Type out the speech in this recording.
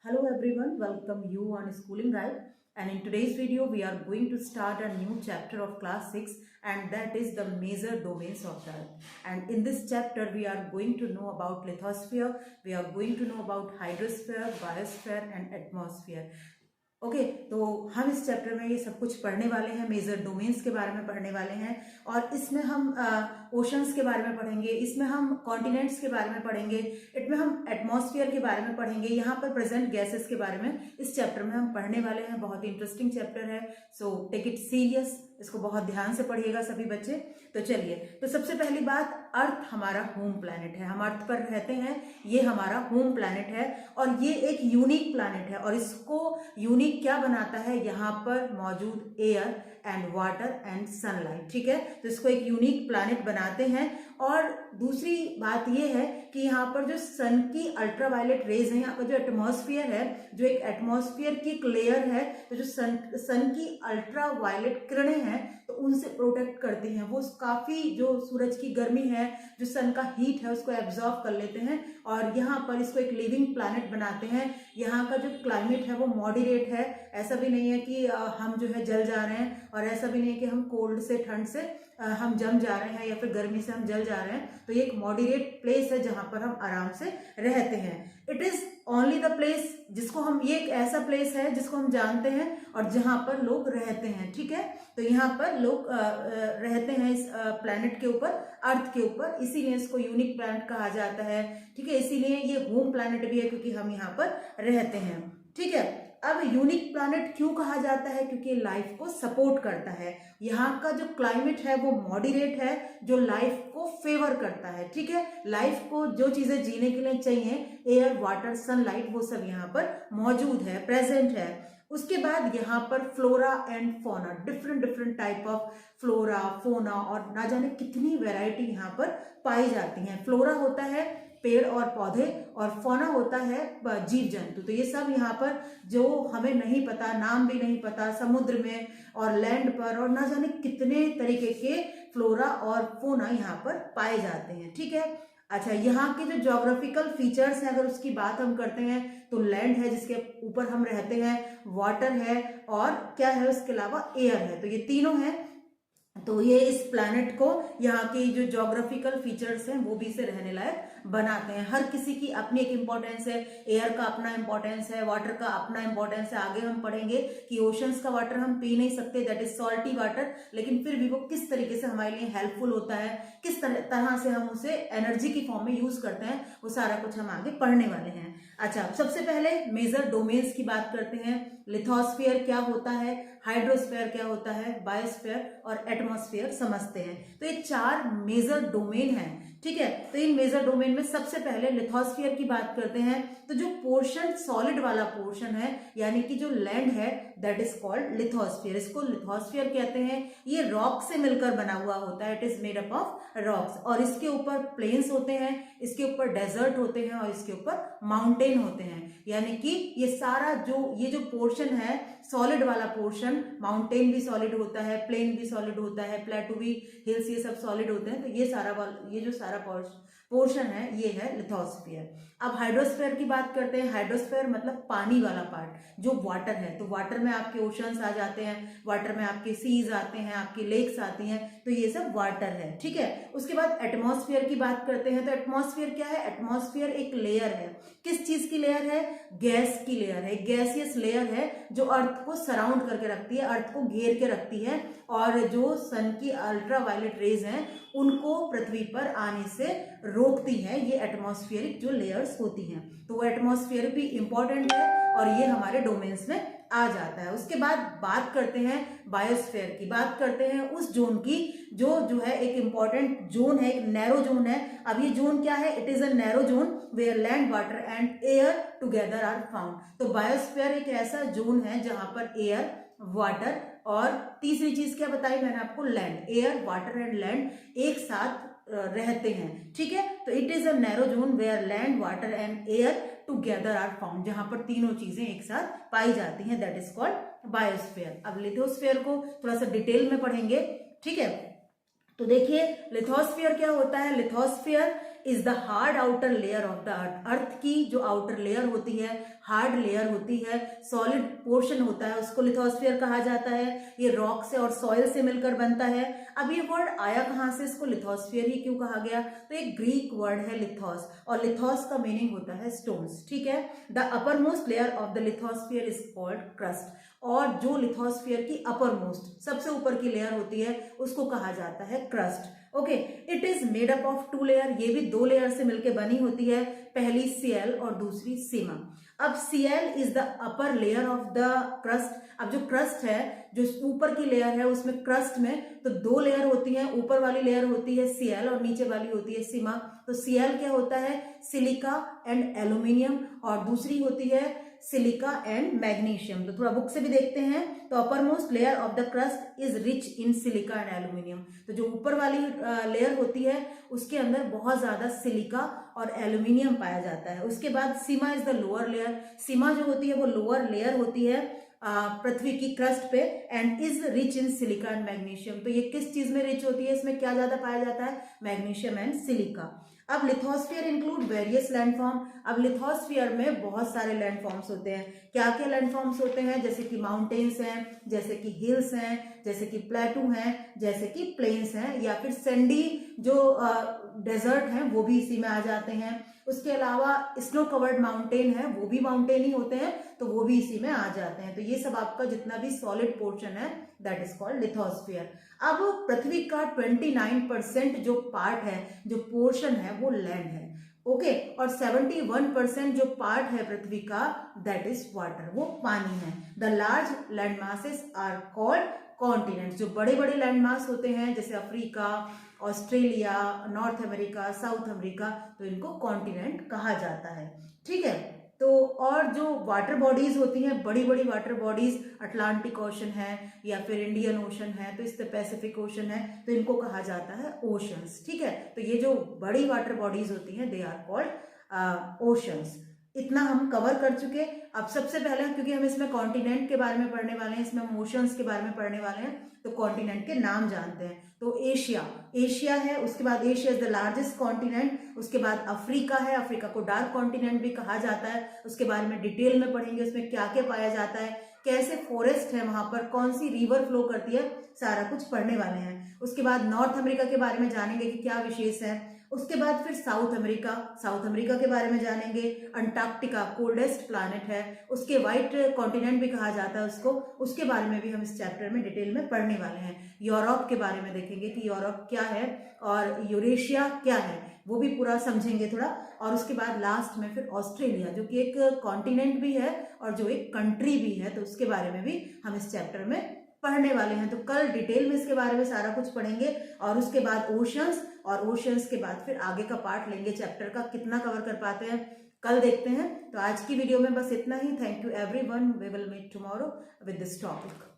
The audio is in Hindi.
Hello everyone, welcome you on Schooling Guide, and in today's video we are going to start a new chapter of class 6, and that is the major domains of the earth. And in this chapter we are going to know about lithosphere, we are going to know about hydrosphere, biosphere and atmosphere. Okay तो हम इस चैप्टर में ये सब कुछ पढ़ने वाले हैं, मेजर डोमेन्स के बारे में पढ़ने वाले हैं, और इसमें हम ओशंस के बारे में पढ़ेंगे, इसमें हम कॉन्टिनेंट्स के बारे में पढ़ेंगे, इसमें हम एटमॉस्फेयर के बारे में पढ़ेंगे, यहाँ पर प्रेजेंट गैसेस के बारे में इस चैप्टर में हम पढ़ने वाले हैं। बहुत ही इंटरेस्टिंग चैप्टर है, सो टेक इट सीरियस, इसको बहुत ध्यान से पढ़िएगा सभी बच्चे। तो चलिए, तो सबसे पहली बात, अर्थ हमारा होम प्लैनेट है, हम अर्थ पर रहते हैं, ये हमारा होम प्लैनेट है और ये एक यूनिक प्लैनेट है। और इसको यूनिक क्या बनाता है, यहाँ पर मौजूद air and water and sunlight, ठीक है, तो इसको एक यूनिक प्लैनेट बनाते हैं। और दूसरी बात ये है कि यहाँ पर जो सन की अल्ट्रावायलेट रेज है, यहाँ पर जो एटमॉस्फेयर है, जो एक एटमॉस्फेयर की एक लेयर है, तो जो सन की अल्ट्रावायलेट किरणें हैं तो उनसे प्रोटेक्ट करती हैं। वो काफी जो सूरज की गर्मी है, जो सन का हीट है, उसको एब्जॉर्ब कर लेते हैं और यहाँ पर इसको एक लिविंग प्लैनेट बनाते हैं। यहाँ का जो क्लाइमेट है वो मॉडरेट है, ऐसा भी नहीं है कि हम जो है जल जा रहे हैं, और ऐसा भी नहीं है कि हम कोल्ड से, ठंड से हम जम जा रहे हैं, या फिर गर्मी से हम जल जा रहे हैं। तो ये एक मॉडरेट प्लेस है जहां पर हम आराम से रहते हैं। It is only the place जिसको हम, ये एक ऐसा प्लेस है जिसको हम जानते हैं और जहां पर लोग रहते हैं, ठीक है। तो यहाँ पर लोग रहते हैं इस प्लैनेट के ऊपर, अर्थ के ऊपर, इसीलिए इसको यूनिक प्लैनेट कहा जाता है, ठीक है। इसीलिए ये होम प्लैनेट भी है क्योंकि हम यहाँ पर रहते हैं, ठीक है। अब यूनिक प्लैनेट क्यों कहा जाता है, क्योंकि लाइफ को सपोर्ट करता है। यहाँ का जो क्लाइमेट है वो मॉडरेट है, जो लाइफ को फेवर करता है, ठीक है। लाइफ को जो चीजें जीने के लिए चाहिए, एयर, वाटर, सनलाइट, वो सब यहाँ पर मौजूद है, प्रेजेंट है। उसके बाद यहाँ पर flora and fauna, different different type of flora, फोना, और ना जाने कितनी वैरायटी यहाँ पर पाई जाती है। फ्लोरा होता है पेड़ और पौधे, और फोना होता है जीव जंतु। तो ये सब यहाँ पर जो हमें नहीं पता, नाम भी नहीं पता, समुद्र में और लैंड पर और ना जाने कितने तरीके के फ्लोरा और फोना यहाँ पर पाए जाते हैं, ठीक है। अच्छा, यहाँ के जो ज्योग्राफिकल फीचर्स हैं, अगर उसकी बात हम करते हैं तो लैंड है जिसके ऊपर हम रहते हैं, वाटर है, और क्या है उसके अलावा एयर है। तो ये तीनों हैं। तो ये इस प्लैनेट को, यहाँ की जो ज्योग्राफिकल फीचर्स हैं वो भी इसे रहने लायक बनाते हैं। हर किसी की अपनी एक इंपॉर्टेंस है, एयर का अपना इंपॉर्टेंस है, वाटर का अपना इंपॉर्टेंस है। आगे हम पढ़ेंगे कि ओशंस का वाटर हम पी नहीं सकते, दैट इज सॉल्टी वाटर, लेकिन फिर भी वो किस तरीके से हमारे लिए हेल्पफुल होता है, किस तरह से हम उसे एनर्जी की फॉर्म में यूज करते हैं, वो सारा कुछ हम आगे पढ़ने वाले हैं। अच्छा, सबसे पहले मेजर डोमेन्स की बात करते हैं। लिथोस्फीयर क्या होता है, हाइड्रोस्फीयर क्या होता है, बायोस्फीयर और एटमॉस्फेयर समझते हैं। तो ये 4 मेजर डोमेन हैं, ठीक है। तो इन मेजर डोमेन में सबसे पहले लिथोस्फीयर की बात करते हैं। तो जो पोर्शन, सॉलिड वाला पोर्शन है, यानी कि जो लैंड है, दैट इज कॉल्ड लिथोस्फीयर। इसको लिथोस्फीयर कहते हैं। ये रॉक से मिलकर बना हुआ होता है, it is made up of rocks, और इसके ऊपर प्लेन्स होते हैं, इसके ऊपर डेजर्ट होते हैं, और इसके ऊपर माउंटेन होते हैं। यानी कि ये सारा ये जो पोर्शन है, सॉलिड वाला पोर्शन, माउंटेन भी सॉलिड होता है, प्लेन भी सॉलिड होता है, प्लेटू भी, हिल्स, ये सब सॉलिड होते हैं। तो ये जो सारा पोर्शन है ये है लिथोस्फीयर। अब हाइड्रोस्फीयर की बात करते हैं। हाइड्रोस्फीयर मतलब पानी वाला पार्ट, जो वाटर है। तो वाटर में आपके ओशंस आ जाते हैं, वाटर में आपके सीज आते हैं, आपकी लेक्स आती हैं, तो ये सब वाटर है, ठीक है। उसके बाद एटमॉस्फेयर की बात करते हैं। तो एटमॉस्फेयर क्या है, एटमॉस्फेयर एक लेयर है। किस चीज की लेयर है, गैस की लेयर है, गैसियस लेयर है, जो अर्थ को सराउंड करके रखती है, अर्थ को घेर के रखती है, और जो सन की अल्ट्रावायलेट रेज हैं उनको पृथ्वी पर आने से रोकती है। ये एटमॉस्फेरिक जो लेयर्स होती हैं, तो वो एटमॉस्फेयर भी इंपॉर्टेंट है और ये हमारे डोमेन्स में आ जाता है। उसके बाद बात करते हैं बायोस्फीयर की, बात करते हैं उस जोन की जो है एक इंपॉर्टेंट जोन है, एक नैरो जोन है। अब ये जोन क्या है, it is a narrow zone where land, water and air together are found. तो बायोस्फीयर एक ऐसा जोन है जहां पर एयर, वाटर, और तीसरी चीज क्या बताई मैंने आपको, land, air, water and land एक साथ रहते हैं, ठीक है। तो it is a narrow zone where land, water and air together are found, जहां पर तीनों चीजें एक साथ पाई जाती हैं, दैट इज कॉल्ड बायोस्फीयर। अब लिथोस्फीयर को थोड़ा सा डिटेल में पढ़ेंगे, ठीक है। तो देखिए लिथोस्फीयर क्या होता है। Lithosphere is the hard outer layer of the earth. Earth की जो आउटर लेयर होती है, हार्ड लेयर होती है, सॉलिड पोर्शन होता है, उसको लिथोस्फीयर कहा जाता है। ये रॉक से और सॉइल से मिलकर बनता है। अब ये वर्ड आया कहाँ से, इसको लिथोस्फीयर ही क्यों कहा गया, तो एक ग्रीक वर्ड है लिथोस, और लिथोस का मीनिंग होता है स्टोन्स। ठीक है, the upper most layer of the lithosphere is called crust. और जो लिथोस्फीयर की अपर मोस्ट, सबसे ऊपर की लेयर होती है, उसको कहा जाता है crust. Okay, it is made up of 2 layer. ये भी 2 लेयर से मिलकर बनी होती है, पहली सीएल और दूसरी सीमा। अब CL is the upper layer of the crust. अब जो क्रस्ट है, जो ऊपर की लेयर है, उसमें क्रस्ट में तो 2 लेयर होती है। ऊपर वाली लेयर होती है सीएल और नीचे वाली होती है सीमा। तो सीएल क्या होता है, सिलिका एंड एल्यूमिनियम, और दूसरी होती है सिलिका एंड मैग्नीशियम। तो थोड़ा बुक से भी देखते हैं। तो upper most layer of the crust is rich in silica and aluminium. तो जो ऊपर वाली लेयर होती है, उसके अंदर बहुत ज्यादा सिलिका और एल्यूमिनियम पाया जाता है। उसके बाद सीमा इज द लोअर लेयर। सीमा जो होती है वो लोअर लेयर होती है पृथ्वी की क्रस्ट पे, and is rich in silica and magnesium. तो ये किस चीज में रिच होती है, इसमें क्या ज्यादा पाया जाता है, मैग्नीशियम एंड सिलिका। अब लिथोस्फीयर इंक्लूड वेरियस लैंडफॉर्म। अब लिथोस्फीयर में बहुत सारे लैंडफॉर्म्स होते हैं। क्या क्या लैंडफॉर्म्स होते हैं, जैसे कि माउंटेन्स हैं, जैसे कि हिल्स हैं, जैसे कि प्लेटू हैं, जैसे कि प्लेन्स हैं, या फिर सैंडी जो डेजर्ट हैं वो भी इसी में आ जाते हैं। उसके अलावा स्नो कवर्ड माउंटेन है, वो भी माउंटेन ही होते हैं, तो वो भी इसी में आ जाते हैं। तो ये सब आपका जितना भी सॉलिड पोर्शन है, दैट इज कॉल्ड लिथोस्फीयर। अब पृथ्वी का 29% जो पार्ट है, जो पोर्शन है, वो लैंड है। ओके, और 71% जो पार्ट है पृथ्वी का, दैट इज वाटर, वो पानी है। The large land masses are called continents. जो बड़े बड़े लैंड मास होते हैं, जैसे Africa, Australia, North America, South America, तो इनको कॉन्टिनेंट कहा जाता है। ठीक है, तो और जो वाटर बॉडीज होती हैं, बड़ी बड़ी वाटर बॉडीज, अटलांटिक ओशन है या फिर इंडियन ओशन है, तो इस पैसिफिक ओशन है, तो इनको कहा जाता है ओशंस। ठीक है, तो ये जो बड़ी वाटर बॉडीज होती हैं, दे आर कॉल्ड ओशंस। इतना हम कवर कर चुके। अब सबसे पहले, क्योंकि हम इसमें कॉन्टिनेंट के बारे में पढ़ने वाले हैं, इसमें हम ओशंस के बारे में पढ़ने वाले हैं, तो कॉन्टिनेंट के नाम जानते हैं। तो एशिया है, उसके बाद Asia is the largest continent. उसके बाद अफ्रीका है, अफ्रीका को डार्क कॉन्टिनेंट भी कहा जाता है। उसके बारे में डिटेल में पढ़ेंगे, उसमें क्या क्या पाया जाता है, कैसे फॉरेस्ट है वहां पर, कौन सी रिवर फ्लो करती है, सारा कुछ पढ़ने वाले हैं। उसके बाद नॉर्थ अमेरिका के बारे में जानेंगे कि क्या विशेष है। उसके बाद फिर साउथ अमेरिका के बारे में जानेंगे। अंटार्कटिका कोल्डेस्ट प्लैनेट है, उसके व्हाइट कॉन्टिनेंट भी कहा जाता है उसको, उसके बारे में भी हम इस चैप्टर में डिटेल में पढ़ने वाले हैं। यूरोप के बारे में देखेंगे कि यूरोप क्या है और यूरेशिया क्या है, वो भी पूरा समझेंगे थोड़ा। और उसके बाद लास्ट में फिर ऑस्ट्रेलिया, जो कि एक कॉन्टिनेंट भी है और जो एक कंट्री भी है, तो उसके बारे में भी हम इस चैप्टर में पढ़ने वाले हैं। तो कल डिटेल में इसके बारे में सारा कुछ पढ़ेंगे, और उसके बाद ओशंस, और ओशंस के बाद फिर आगे का पार्ट लेंगे चैप्टर का। कितना कवर कर पाते हैं कल देखते हैं। तो आज की वीडियो में बस इतना ही। Thank you everyone, we will meet tomorrow with this topic.